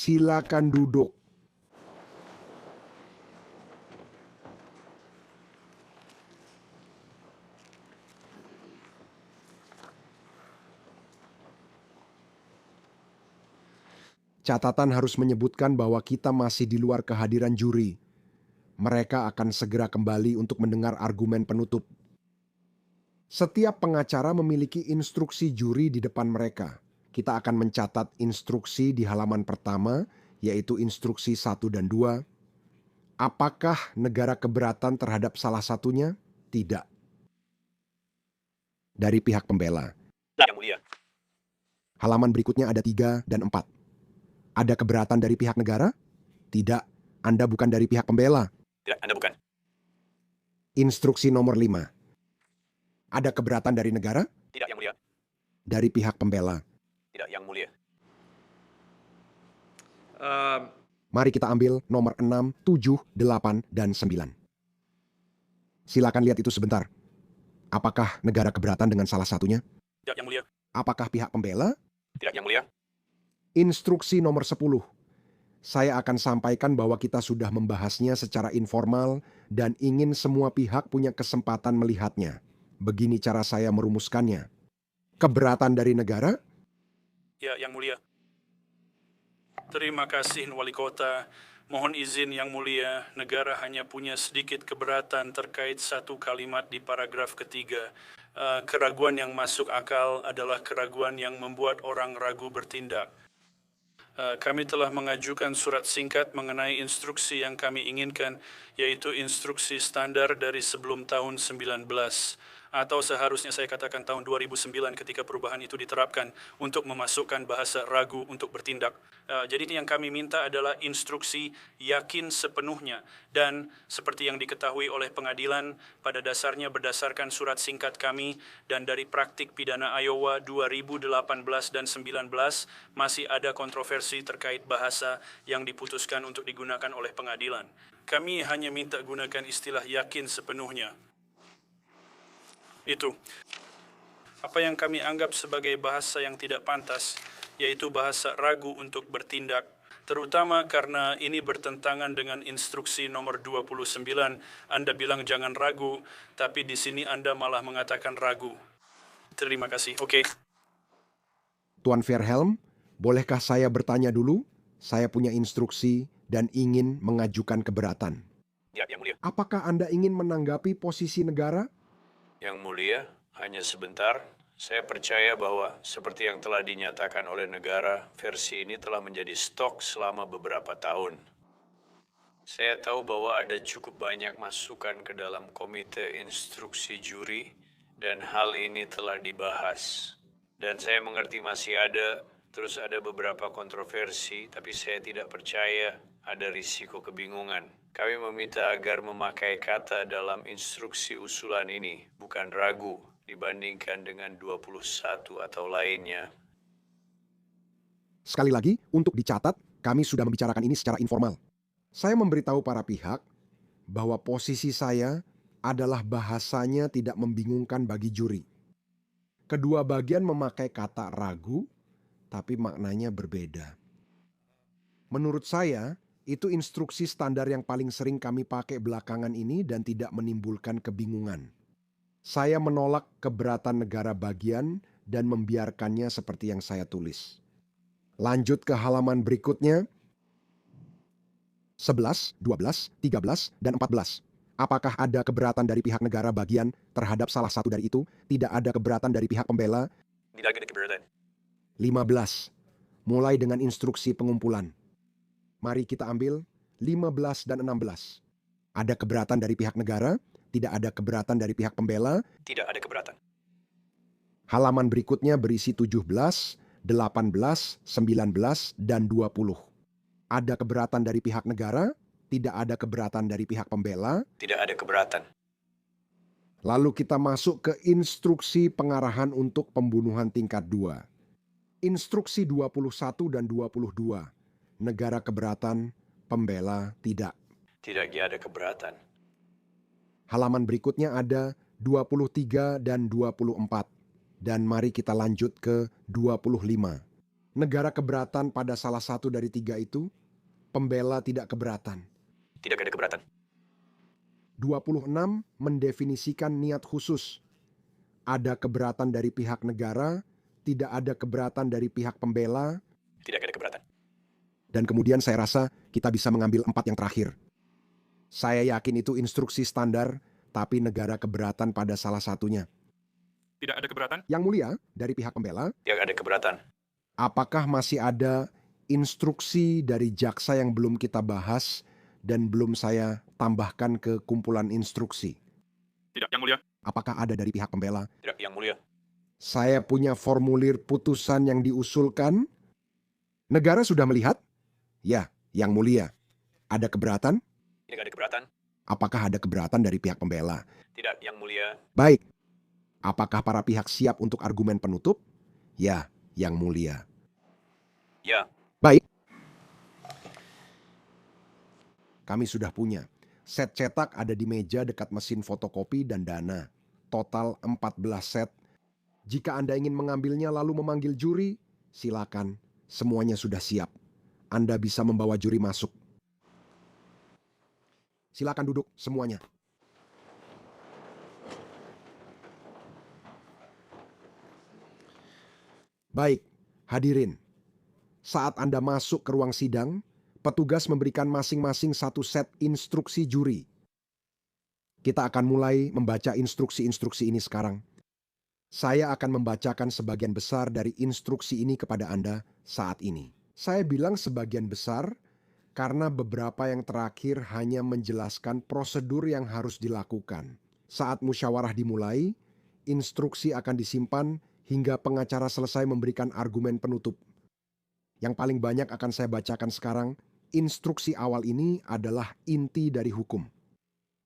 Silakan duduk. Catatan harus menyebutkan bahwa kita masih di luar kehadiran juri. Mereka akan segera kembali untuk mendengar argumen penutup. Setiap pengacara memiliki instruksi juri di depan mereka. Kita akan mencatat instruksi di halaman pertama, yaitu instruksi 1 dan 2. Apakah negara keberatan terhadap salah satunya? Tidak. Dari pihak pembela. Yang mulia. Halaman berikutnya ada 3 dan 4. Ada keberatan dari pihak negara? Tidak. Anda bukan dari pihak pembela. Tidak, Anda bukan. Instruksi nomor 5. Ada keberatan dari negara? Tidak, Yang mulia. Dari pihak pembela. Tidak, Yang mulia. Mari kita ambil nomor 6, 7, 8, dan 9. Silakan lihat itu sebentar. Apakah negara keberatan dengan salah satunya? Tidak, Yang mulia. Apakah pihak pembela? Tidak, Yang mulia. Instruksi nomor 10. Saya akan sampaikan bahwa kita sudah membahasnya secara informal dan ingin semua pihak punya kesempatan melihatnya. Begini cara saya merumuskannya. Keberatan dari negara? Ya, Yang mulia. Terima kasih, Wali Kota. Mohon izin, Yang mulia, negara hanya punya sedikit keberatan terkait satu kalimat di paragraf ketiga. Keraguan yang masuk akal adalah keraguan yang membuat orang ragu bertindak. Kami telah mengajukan surat singkat mengenai instruksi yang kami inginkan, yaitu instruksi standar dari sebelum tahun 19, atau seharusnya saya katakan tahun 2009 ketika perubahan itu diterapkan untuk memasukkan bahasa ragu untuk bertindak. Jadi yang kami minta adalah instruksi yakin sepenuhnya, dan seperti yang diketahui oleh pengadilan, pada dasarnya berdasarkan surat singkat kami dan dari praktik pidana Iowa 2018 dan 19, masih ada kontroversi terkait bahasa yang diputuskan untuk digunakan oleh pengadilan. Kami hanya minta gunakan istilah yakin sepenuhnya. Itu. Apa yang kami anggap sebagai bahasa yang tidak pantas, yaitu bahasa ragu untuk bertindak, terutama karena ini bertentangan dengan instruksi nomor 29. Anda bilang jangan ragu, tapi di sini Anda malah mengatakan ragu. Terima kasih. Oke. Tuan Verhelm, bolehkah saya bertanya dulu? Saya punya instruksi dan ingin mengajukan keberatan. Ya, Yang mulia. Apakah Anda ingin menanggapi posisi negara? Yang mulia, hanya sebentar. Saya percaya bahwa seperti yang telah dinyatakan oleh negara, versi ini telah menjadi stok selama beberapa tahun. Saya tahu bahwa ada cukup banyak masukan ke dalam komite instruksi juri, dan hal ini telah dibahas. Dan saya mengerti masih terus ada beberapa kontroversi, tapi saya tidak percaya ada risiko kebingungan. Kami meminta agar memakai kata dalam instruksi usulan ini, bukan ragu dibandingkan dengan 21 atau lainnya. Sekali lagi, untuk dicatat, kami sudah membicarakan ini secara informal. Saya memberitahu para pihak bahwa posisi saya adalah bahasanya tidak membingungkan bagi juri. Kedua bagian memakai kata ragu, tapi maknanya berbeda. Menurut saya, itu instruksi standar yang paling sering kami pakai belakangan ini dan tidak menimbulkan kebingungan. Saya menolak keberatan negara bagian dan membiarkannya seperti yang saya tulis. Lanjut ke halaman berikutnya. 11, 12, 13, dan 14. Apakah ada keberatan dari pihak negara bagian terhadap salah satu dari itu? Tidak ada keberatan dari pihak pembela. Tidak ada keberatan. 15. Mulai dengan instruksi pengumpulan. Mari kita ambil 15 dan 16. Ada keberatan dari pihak negara, tidak ada keberatan dari pihak pembela. Tidak ada keberatan. Halaman berikutnya berisi 17, 18, 19, dan 20. Ada keberatan dari pihak negara, tidak ada keberatan dari pihak pembela. Tidak ada keberatan. Lalu kita masuk ke instruksi pengarahan untuk pembunuhan tingkat 2. Instruksi 21 dan 22. Negara keberatan, pembela tidak. Tidak ada keberatan. Halaman berikutnya ada 23 dan 24. Dan mari kita lanjut ke 25. negara keberatan pada salah satu dari tiga itu, pembela tidak keberatan. Tidak ada keberatan. 26 mendefinisikan niat khusus. Ada keberatan dari pihak negara, tidak ada keberatan dari pihak pembela, Tidak ada keberatan. dan kemudian saya rasa kita bisa mengambil 4 yang terakhir. Saya yakin itu instruksi standar, tapi negara keberatan pada salah satunya. Tidak ada keberatan. Yang mulia, dari pihak pembela, Tidak ada keberatan. apakah masih ada instruksi dari jaksa yang belum kita bahas dan belum saya tambahkan ke kumpulan instruksi? Tidak, Yang Mulia. Apakah ada dari pihak pembela? Tidak, Yang Mulia. Saya punya formulir putusan yang diusulkan. Negara sudah melihat? Ya, Yang Mulia. Ada keberatan? Tidak ada keberatan. Apakah ada keberatan dari pihak pembela? Tidak, Yang Mulia. Baik. Apakah para pihak siap untuk argumen penutup? Ya, Yang Mulia. Ya. Baik. Kami sudah punya. Set cetak ada di meja dekat mesin fotokopi dan dana. Total 14 set. Jika Anda ingin mengambilnya lalu memanggil juri, silakan. Semuanya sudah siap. Anda bisa membawa juri masuk. Silakan duduk semuanya. Baik, hadirin. Saat Anda masuk ke ruang sidang, petugas memberikan masing-masing satu set instruksi juri. Kita akan mulai membaca instruksi-instruksi ini sekarang. Saya akan membacakan sebagian besar dari instruksi ini kepada Anda saat ini. Saya bilang sebagian besar karena beberapa yang terakhir hanya menjelaskan prosedur yang harus dilakukan. Saat musyawarah dimulai, instruksi akan disimpan hingga pengacara selesai memberikan argumen penutup. Yang paling banyak akan saya bacakan sekarang, instruksi awal ini adalah inti dari hukum.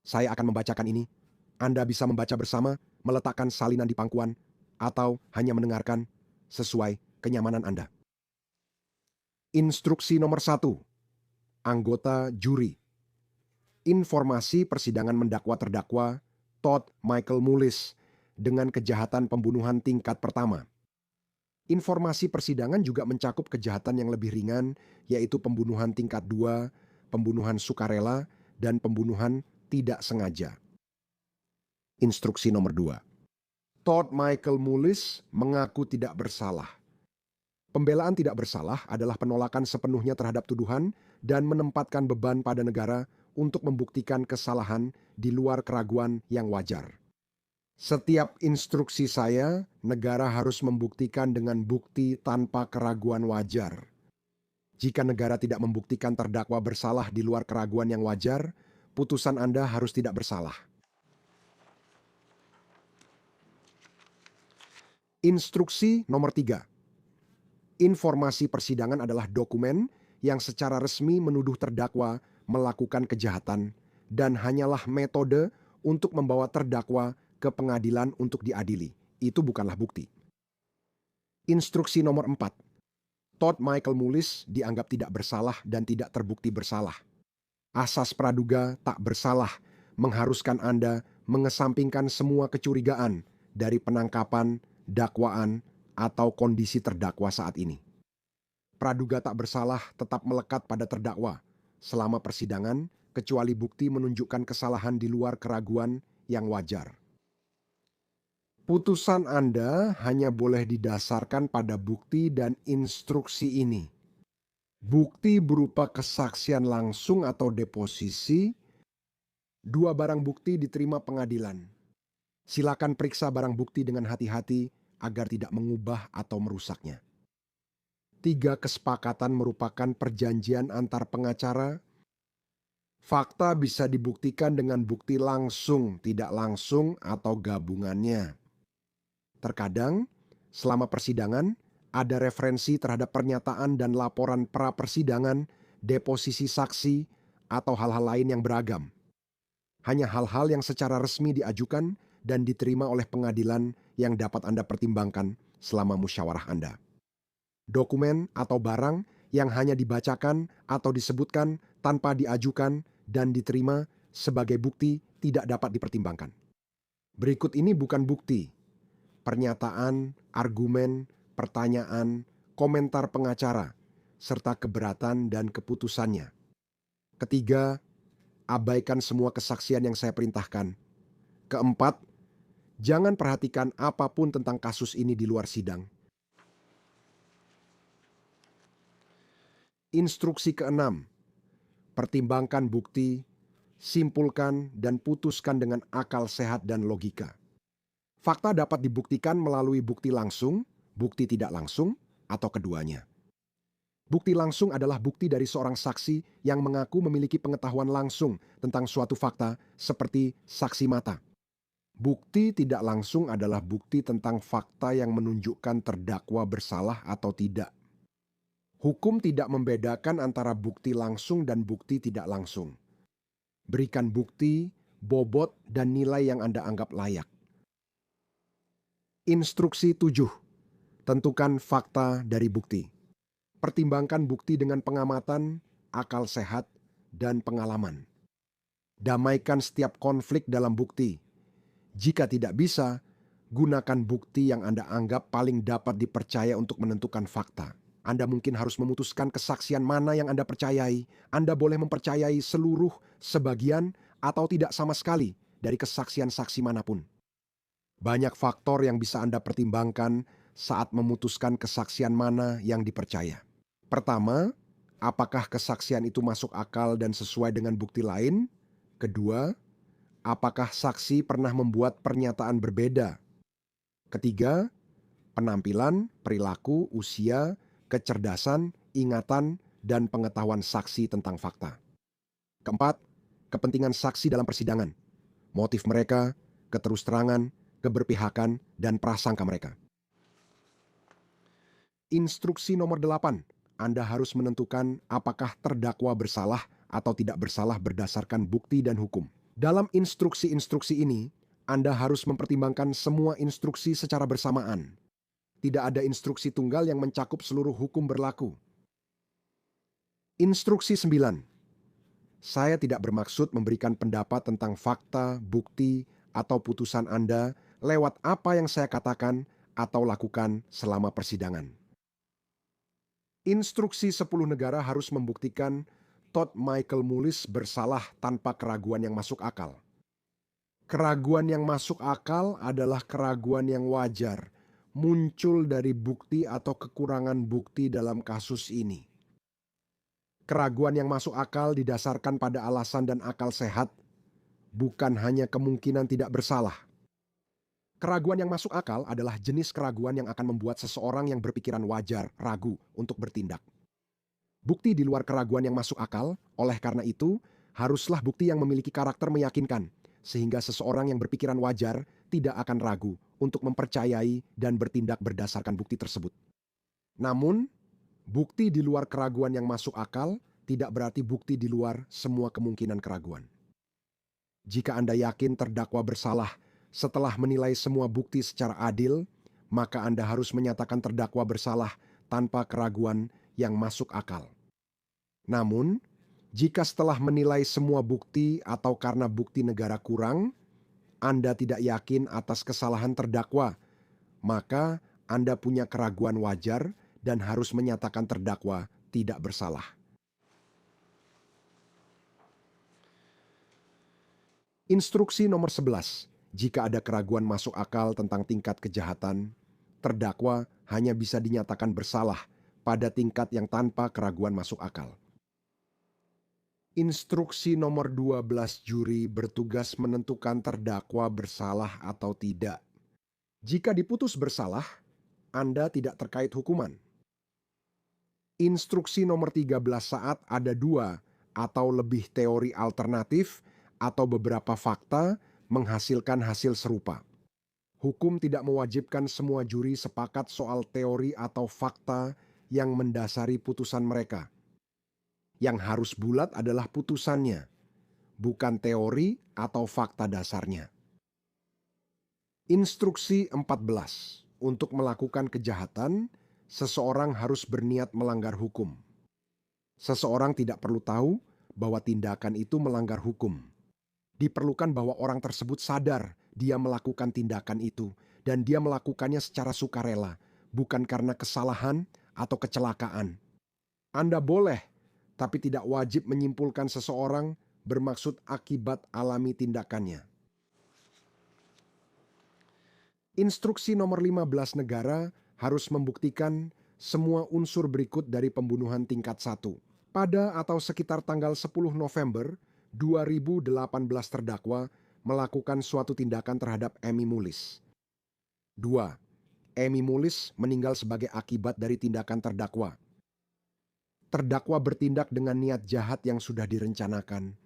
Saya akan membacakan ini. Anda bisa membaca bersama, meletakkan salinan di pangkuan, atau hanya mendengarkan sesuai kenyamanan Anda. Instruksi nomor 1. Anggota juri. Informasi persidangan mendakwa terdakwa Todd Michael Mullis dengan kejahatan pembunuhan tingkat pertama. Informasi persidangan juga mencakup kejahatan yang lebih ringan, yaitu pembunuhan tingkat 2, pembunuhan sukarela, dan pembunuhan tidak sengaja. Instruksi nomor 2. Todd Michael Mullis mengaku tidak bersalah. Pembelaan tidak bersalah adalah penolakan sepenuhnya terhadap tuduhan dan menempatkan beban pada negara untuk membuktikan kesalahan di luar keraguan yang wajar. Setiap instruksi saya, negara harus membuktikan dengan bukti tanpa keraguan wajar. Jika negara tidak membuktikan terdakwa bersalah di luar keraguan yang wajar, putusan Anda harus tidak bersalah. Instruksi nomor 3. Informasi persidangan adalah dokumen yang secara resmi menuduh terdakwa melakukan kejahatan dan hanyalah metode untuk membawa terdakwa ke pengadilan untuk diadili. Itu bukanlah bukti. Instruksi nomor 4. Todd Michael Mullis dianggap tidak bersalah dan tidak terbukti bersalah. Asas praduga tak bersalah mengharuskan Anda mengesampingkan semua kecurigaan dari penangkapan, dakwaan, atau kondisi terdakwa saat ini. Praduga tak bersalah tetap melekat pada terdakwa selama persidangan, kecuali bukti menunjukkan kesalahan di luar keraguan yang wajar. Putusan Anda hanya boleh didasarkan pada bukti dan instruksi ini. Bukti berupa kesaksian langsung atau deposisi. 2 barang bukti diterima pengadilan. Silakan periksa barang bukti dengan hati-hati agar tidak mengubah atau merusaknya. 3 kesepakatan merupakan perjanjian antar pengacara. Fakta bisa dibuktikan dengan bukti langsung, tidak langsung, atau gabungannya. Terkadang, selama persidangan, ada referensi terhadap pernyataan dan laporan pra-persidangan, deposisi saksi, atau hal-hal lain yang beragam. Hanya hal-hal yang secara resmi diajukan dan diterima oleh pengadilan yang dapat Anda pertimbangkan selama musyawarah Anda. Dokumen atau barang yang hanya dibacakan atau disebutkan tanpa diajukan dan diterima sebagai bukti tidak dapat dipertimbangkan. Berikut ini bukan bukti. Pernyataan, argumen, pertanyaan, komentar pengacara, serta keberatan dan keputusannya. Ketiga, abaikan semua kesaksian yang saya perintahkan. Keempat, jangan perhatikan apapun tentang kasus ini di luar sidang. Instruksi keenam, pertimbangkan bukti, simpulkan dan putuskan dengan akal sehat dan logika. Fakta dapat dibuktikan melalui bukti langsung, bukti tidak langsung, atau keduanya. Bukti langsung adalah bukti dari seorang saksi yang mengaku memiliki pengetahuan langsung tentang suatu fakta seperti saksi mata. Bukti tidak langsung adalah bukti tentang fakta yang menunjukkan terdakwa bersalah atau tidak. Hukum tidak membedakan antara bukti langsung dan bukti tidak langsung. Berikan bukti, bobot, dan nilai yang Anda anggap layak. Instruksi 7. Tentukan fakta dari bukti. Pertimbangkan bukti dengan pengamatan, akal sehat, dan pengalaman. Damaikan setiap konflik dalam bukti. Jika tidak bisa, gunakan bukti yang Anda anggap paling dapat dipercaya untuk menentukan fakta. Anda mungkin harus memutuskan kesaksian mana yang Anda percayai. Anda boleh mempercayai seluruh, sebagian, atau tidak sama sekali dari kesaksian saksi manapun. Banyak faktor yang bisa Anda pertimbangkan saat memutuskan kesaksian mana yang dipercaya. Pertama, apakah kesaksian itu masuk akal dan sesuai dengan bukti lain? Kedua, apakah saksi pernah membuat pernyataan berbeda? Ketiga, penampilan, perilaku, usia, kecerdasan, ingatan, dan pengetahuan saksi tentang fakta. Keempat, kepentingan saksi dalam persidangan, motif mereka, keterusterangan, keberpihakan, dan prasangka mereka. Instruksi nomor 8, Anda harus menentukan apakah terdakwa bersalah atau tidak bersalah berdasarkan bukti dan hukum. Dalam instruksi-instruksi ini, Anda harus mempertimbangkan semua instruksi secara bersamaan. Tidak ada instruksi tunggal yang mencakup seluruh hukum berlaku. Instruksi 9. Saya tidak bermaksud memberikan pendapat tentang fakta, bukti, atau putusan Anda lewat apa yang saya katakan atau lakukan selama persidangan. Instruksi 10 negara harus membuktikan Todd Michael Mullis bersalah tanpa keraguan yang masuk akal. Keraguan yang masuk akal adalah keraguan yang wajar, muncul dari bukti atau kekurangan bukti dalam kasus ini. Keraguan yang masuk akal didasarkan pada alasan dan akal sehat, bukan hanya kemungkinan tidak bersalah. Keraguan yang masuk akal adalah jenis keraguan yang akan membuat seseorang yang berpikiran wajar ragu untuk bertindak. Bukti di luar keraguan yang masuk akal, oleh karena itu, haruslah bukti yang memiliki karakter meyakinkan, sehingga seseorang yang berpikiran wajar tidak akan ragu untuk mempercayai dan bertindak berdasarkan bukti tersebut. Namun, bukti di luar keraguan yang masuk akal tidak berarti bukti di luar semua kemungkinan keraguan. Jika Anda yakin terdakwa bersalah setelah menilai semua bukti secara adil, maka Anda harus menyatakan terdakwa bersalah tanpa keraguan yang masuk akal. Namun, jika setelah menilai semua bukti atau karena bukti negara kurang, Anda tidak yakin atas kesalahan terdakwa, maka Anda punya keraguan wajar dan harus menyatakan terdakwa tidak bersalah. Instruksi nomor 11. Jika ada keraguan masuk akal tentang tingkat kejahatan, terdakwa hanya bisa dinyatakan bersalah pada tingkat yang tanpa keraguan masuk akal. Instruksi nomor 12 juri bertugas menentukan terdakwa bersalah atau tidak. Jika diputus bersalah, Anda tidak terkait hukuman. Instruksi nomor 13 saat ada 2 atau lebih teori alternatif atau beberapa fakta menghasilkan hasil serupa. Hukum tidak mewajibkan semua juri sepakat soal teori atau fakta yang mendasari putusan mereka. Yang harus bulat adalah putusannya, bukan teori atau fakta dasarnya. Instruksi 14. Untuk melakukan kejahatan, seseorang harus berniat melanggar hukum. Seseorang tidak perlu tahu bahwa tindakan itu melanggar hukum. Diperlukan bahwa orang tersebut sadar dia melakukan tindakan itu dan dia melakukannya secara sukarela, bukan karena kesalahan atau kecelakaan. Anda boleh, tapi tidak wajib menyimpulkan seseorang bermaksud akibat alami tindakannya. Instruksi nomor 15 negara harus membuktikan semua unsur berikut dari pembunuhan tingkat 1. Pada atau sekitar tanggal 10 November 2018 terdakwa melakukan suatu tindakan terhadap Amy Mullis. 2. Amy Mullis meninggal sebagai akibat dari tindakan terdakwa. Terdakwa bertindak dengan niat jahat yang sudah direncanakan.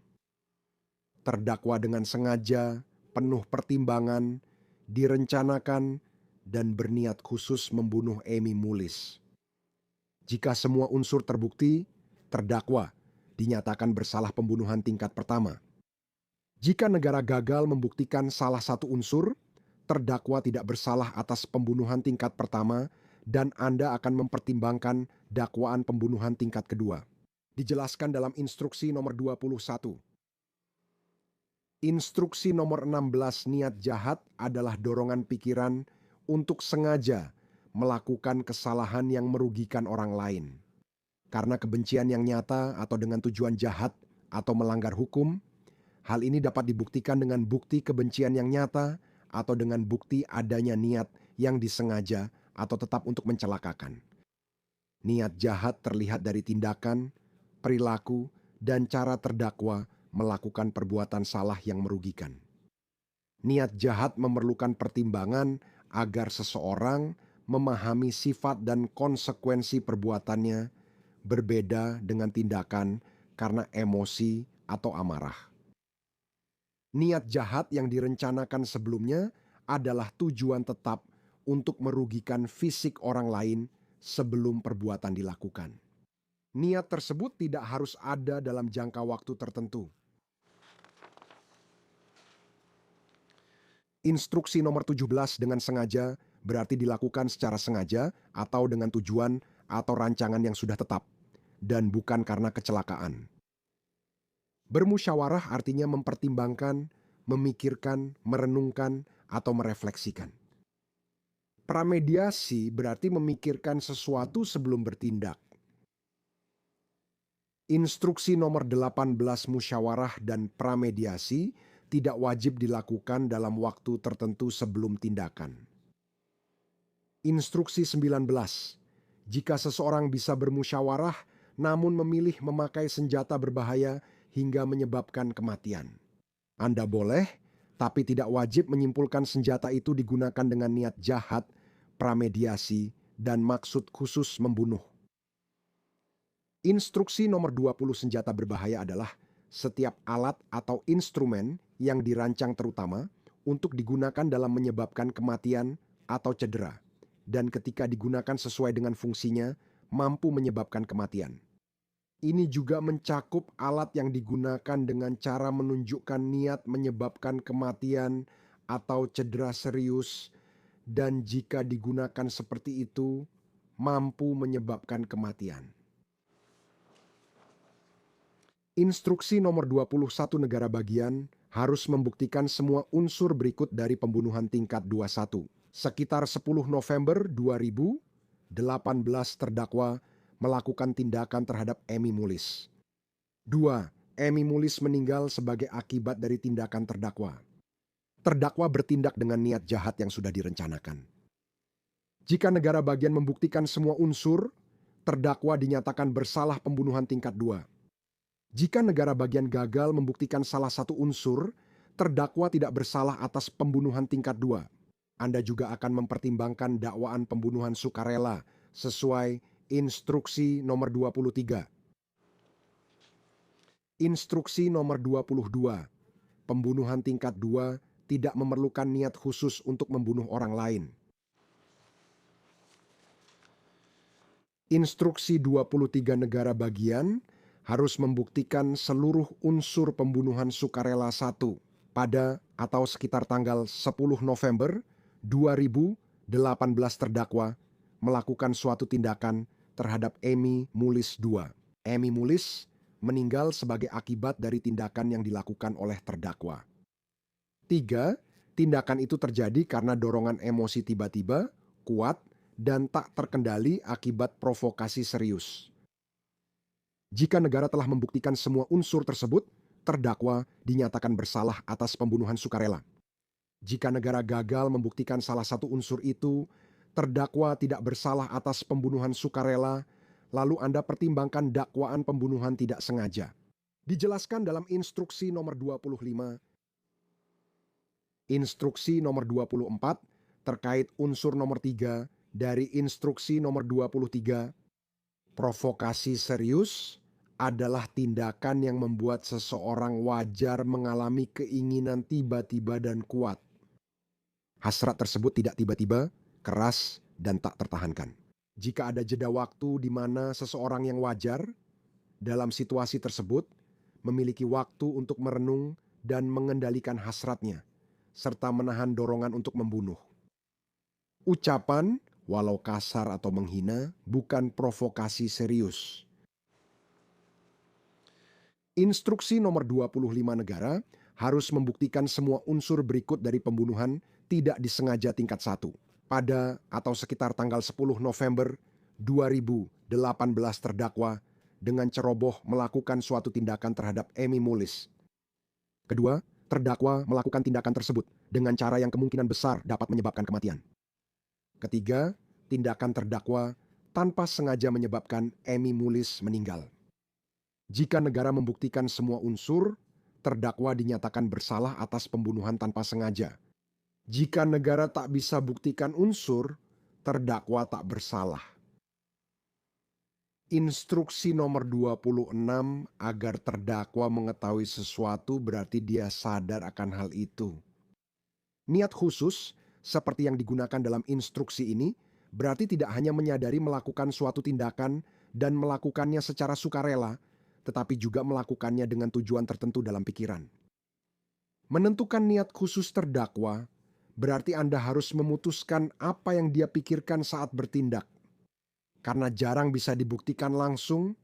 Terdakwa dengan sengaja, penuh pertimbangan, direncanakan, dan berniat khusus membunuh Amy Mullis. Jika semua unsur terbukti, terdakwa dinyatakan bersalah pembunuhan tingkat pertama. Jika negara gagal membuktikan salah satu unsur, terdakwa tidak bersalah atas pembunuhan tingkat pertama dan Anda akan mempertimbangkan dakwaan pembunuhan tingkat kedua. Dijelaskan dalam instruksi nomor 21. Instruksi nomor 16 niat jahat adalah dorongan pikiran untuk sengaja melakukan kesalahan yang merugikan orang lain. Karena kebencian yang nyata atau dengan tujuan jahat atau melanggar hukum, hal ini dapat dibuktikan dengan bukti kebencian yang nyata atau dengan bukti adanya niat yang disengaja atau tetap untuk mencelakakan. Niat jahat terlihat dari tindakan, perilaku, dan cara terdakwa melakukan perbuatan salah yang merugikan. Niat jahat memerlukan pertimbangan agar seseorang memahami sifat dan konsekuensi perbuatannya berbeda dengan tindakan karena emosi atau amarah. Niat jahat yang direncanakan sebelumnya adalah tujuan tetap untuk merugikan fisik orang lain sebelum perbuatan dilakukan. Niat tersebut tidak harus ada dalam jangka waktu tertentu. Instruksi nomor 17 dengan sengaja berarti dilakukan secara sengaja atau dengan tujuan atau rancangan yang sudah tetap, dan bukan karena kecelakaan. Bermusyawarah artinya mempertimbangkan, memikirkan, merenungkan, atau merefleksikan. Pramediasi berarti memikirkan sesuatu sebelum bertindak. Instruksi nomor 18 musyawarah dan pramediasi tidak wajib dilakukan dalam waktu tertentu sebelum tindakan. Instruksi 19. Jika seseorang bisa bermusyawarah namun memilih memakai senjata berbahaya hingga menyebabkan kematian, Anda boleh, tapi tidak wajib menyimpulkan senjata itu digunakan dengan niat jahat, pramediasi, dan maksud khusus membunuh. Instruksi nomor 20 senjata berbahaya adalah setiap alat atau instrumen yang dirancang terutama untuk digunakan dalam menyebabkan kematian atau cedera, dan ketika digunakan sesuai dengan fungsinya, mampu menyebabkan kematian. Ini juga mencakup alat yang digunakan dengan cara menunjukkan niat menyebabkan kematian atau cedera serius, dan jika digunakan seperti itu, mampu menyebabkan kematian. Instruksi nomor 21 negara bagian harus membuktikan semua unsur berikut dari pembunuhan tingkat 21. Sekitar 10 November 2018 terdakwa melakukan tindakan terhadap Amy Mullis. 2. Amy Mullis meninggal sebagai akibat dari tindakan terdakwa. Terdakwa bertindak dengan niat jahat yang sudah direncanakan. Jika negara bagian membuktikan semua unsur, terdakwa dinyatakan bersalah pembunuhan tingkat 2. Jika negara bagian gagal membuktikan salah satu unsur, terdakwa tidak bersalah atas pembunuhan tingkat 2. Anda juga akan mempertimbangkan dakwaan pembunuhan sukarela sesuai instruksi nomor 23. Instruksi nomor 22. Pembunuhan tingkat 2 tidak memerlukan niat khusus untuk membunuh orang lain. Instruksi 23 negara bagian harus membuktikan seluruh unsur pembunuhan sukarela 1 pada atau sekitar tanggal 10 November 2018 terdakwa melakukan suatu tindakan terhadap Amy Mullis 2. Amy Mullis meninggal sebagai akibat dari tindakan yang dilakukan oleh terdakwa. 3. Tindakan itu terjadi karena dorongan emosi tiba-tiba, kuat, dan tak terkendali akibat provokasi serius. Jika negara telah membuktikan semua unsur tersebut, terdakwa dinyatakan bersalah atas pembunuhan sukarela. Jika negara gagal membuktikan salah satu unsur itu, terdakwa tidak bersalah atas pembunuhan sukarela, lalu Anda pertimbangkan dakwaan pembunuhan tidak sengaja. Dijelaskan dalam instruksi nomor 25, instruksi nomor 24 terkait unsur nomor 3 dari instruksi nomor 23, provokasi serius adalah tindakan yang membuat seseorang wajar mengalami keinginan tiba-tiba dan kuat. Hasrat tersebut tidak tiba-tiba, keras, dan tak tertahankan. Jika ada jeda waktu di mana seseorang yang wajar dalam situasi tersebut memiliki waktu untuk merenung dan mengendalikan hasratnya, serta menahan dorongan untuk membunuh. Ucapan, walau kasar atau menghina, bukan provokasi serius. Instruksi nomor 25 negara harus membuktikan semua unsur berikut dari pembunuhan tidak disengaja tingkat 1 pada atau sekitar tanggal 10 November 2018 terdakwa dengan ceroboh melakukan suatu tindakan terhadap Amy Mullis. Kedua, terdakwa melakukan tindakan tersebut dengan cara yang kemungkinan besar dapat menyebabkan kematian. Ketiga, tindakan terdakwa tanpa sengaja menyebabkan Amy Mullis meninggal. Jika negara membuktikan semua unsur, terdakwa dinyatakan bersalah atas pembunuhan tanpa sengaja. Jika negara tak bisa buktikan unsur, terdakwa tak bersalah. Instruksi nomor 26 agar terdakwa mengetahui sesuatu berarti dia sadar akan hal itu. Niat khusus seperti yang digunakan dalam instruksi ini berarti tidak hanya menyadari melakukan suatu tindakan dan melakukannya secara sukarela, tetapi juga melakukannya dengan tujuan tertentu dalam pikiran. Menentukan niat khusus terdakwa berarti Anda harus memutuskan apa yang dia pikirkan saat bertindak. Karena jarang bisa dibuktikan langsung,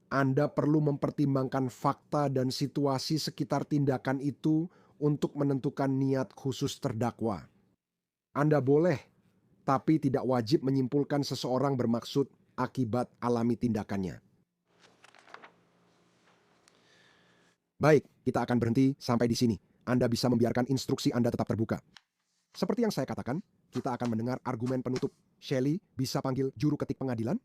Anda perlu mempertimbangkan fakta dan situasi sekitar tindakan itu untuk menentukan niat khusus terdakwa. Anda boleh, tapi tidak wajib menyimpulkan seseorang bermaksud akibat alami tindakannya. Baik, kita akan berhenti sampai di sini. Anda bisa membiarkan instruksi Anda tetap terbuka. Seperti yang saya katakan, kita akan mendengar argumen penutup. Shelley bisa panggil juru ketik pengadilan?